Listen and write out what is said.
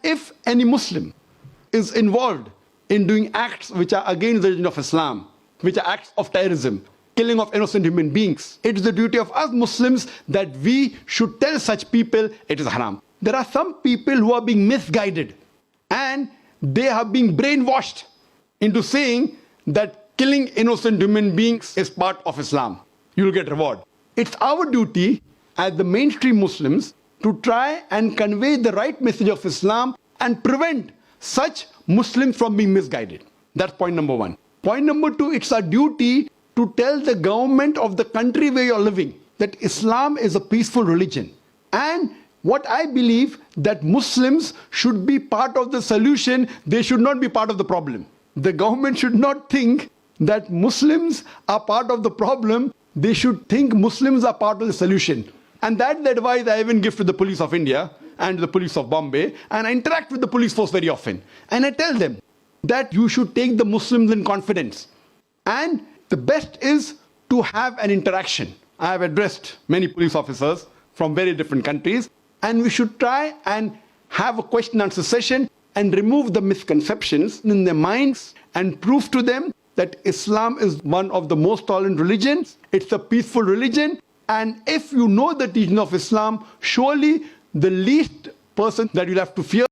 if any Muslim is involved in doing acts which are against the religion of Islam, which are acts of terrorism, killing of innocent human beings, it is the duty of us Muslims that we should tell such people it is haram. There are some people who are being misguided and they are being brainwashed into saying that killing innocent human beings is part of Islam. You will get reward. It's our duty as the mainstream Muslims to try and convey the right message of Islam and prevent such Muslims from being misguided. That's point number one. Point number two, it's our duty to tell the government of the country where you're living that Islam is a peaceful religion. And what I believe that Muslims should be part of the solution, they should not be part of the problem. The government should not think that Muslims are part of the problem, they should think Muslims are part of the solution. And that's the advice I even give to the police of India and the police of Bombay, and I interact with the police force very often. And I tell them that you should take the Muslims in confidence. And the best is to have an interaction. I have addressed many police officers from very different countries, and we should try and have a question and answer session and remove the misconceptions in their minds and prove to them that Islam is one of the most tolerant religions. It's a peaceful religion. And if you know the teaching of Islam, surely the least person that you'll have to fear